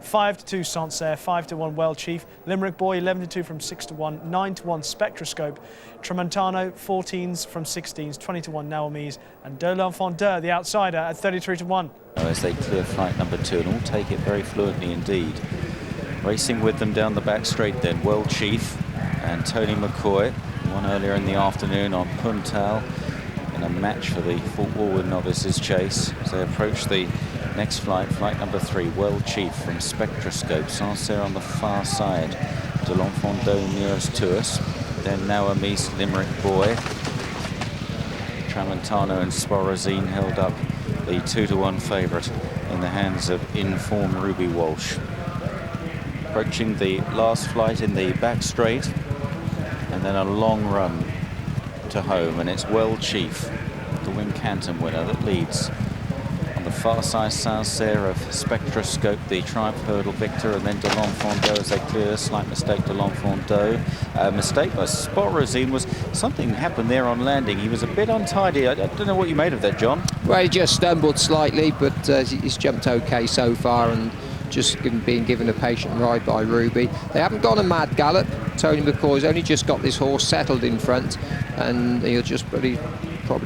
5-2 Sancerre, 5-1 Well Chief, Limerick Boy 11-2 from 6-1, 9-1 Spectroscope, Tramantano 14s from 16s, 20-1 Naomi's, and De L'Enfant Deux, the outsider, at 33-1. As they clear flight number 2 and all take it very fluently indeed. Racing with them down the back straight then, Well Chief and Tony McCoy, won earlier in the afternoon on Puntal in a match for the Fort Walwyn Novices Chase. As they approach the next flight, flight number 3, Well Chief from Spectroscope, Sancerre on the far side, De L'Enfant Deux nearest to us, then Naomi's Limerick Boy, Tramantano and Sporazine held up the 2-1 favourite in the hands of in-form Ruby Walsh. Approaching the last flight in the back straight, and then a long run to home, and it's Well Chief, the Wincanton winner, that leads. On the far side, Sancerre of Spectroscope, the Triumph Hurdle victor, and then De L'Enfant Deux as they clear. Slight mistake, De L'Enfant Deux. Mistake by Sporazine was something happened there on landing. He was a bit untidy. I don't know what you made of that, John. Well, he just stumbled slightly, but he's jumped okay so far, and just being given a patient ride by Ruby. They haven't gone a mad gallop. Tony McCoy's only just got this horse settled in front, and he'll just probably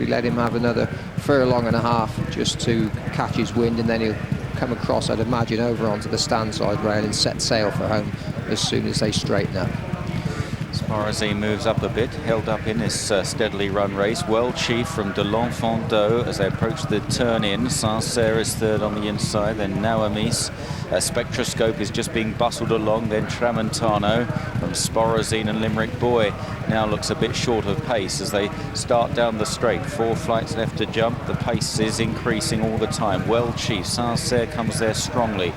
let him have another furlong and a half just to catch his wind, and then he'll come across, I'd imagine, over onto the stand side rail and set sail for home as soon as they straighten up. Sporazine moves up a bit, held up in this steadily run race. Well Chief from De L'Enfant Deux as they approach the turn-in. Sancerre is third on the inside, then Naomi's. Spectroscope is just being bustled along, then Tramantano from Sporazine and Limerick Boy now looks a bit short of pace as they start down the straight. 4 flights left to jump. The pace is increasing all the time. Well Chief, Sancerre comes there strongly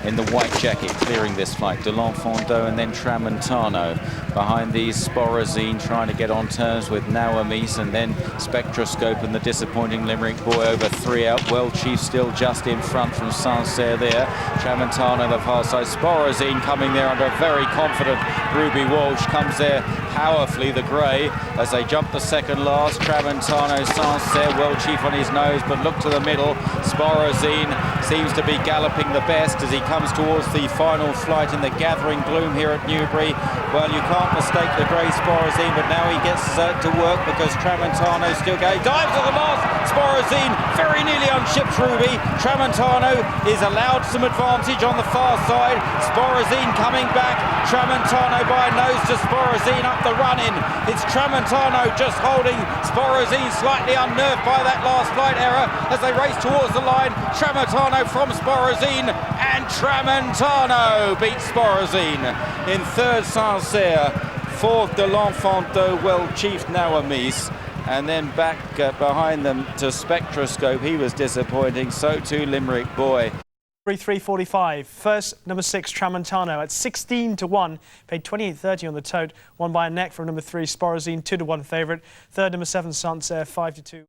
in the white jacket, clearing this flight. De L'Enfant Deux and then Tramantano. Behind these, Sporazine trying to get on terms with Naomi's, and then Spectroscope and the disappointing Limerick Boy over 3 out. Well Chief still just in front from Sancerre there. Tramantano the far side. Sporazine coming there under a very confident Ruby Walsh, comes there powerfully, the grey, as they jump the second last. Tramantano, Sancerre, Well Chief on his nose, but look to the middle. Sporazine seems to be galloping the best as he comes towards the final flight in the gathering gloom here at Newbury. Well, you can't mistake the grey Sporazine, but now he gets to work because Tramantano still going. Dives to the last. Sporazine very nearly unships Ruby. Tramantano is allowed some advantage on the far side. Sporazine coming back. Tramantano by a nose to Sporazine up the run-in. It's Tramantano just holding Sporazine, slightly unnerved by that last flight error as they race towards the line. Tramantano from Sporazine, and Tramantano beats Sporazine. In third, Sancerre. Fourth, De L'Enfant Deux, Well Chief, Naomi's. And then back behind them to Spectroscope. He was disappointing, so too Limerick Boy. 3:45. First, number 6, Tramantano at 16-1, paid 28.30 on the tote, won by a neck from number 3, Sporazine, 2-1 favourite. Third, number 7, Sancerre, 5-2.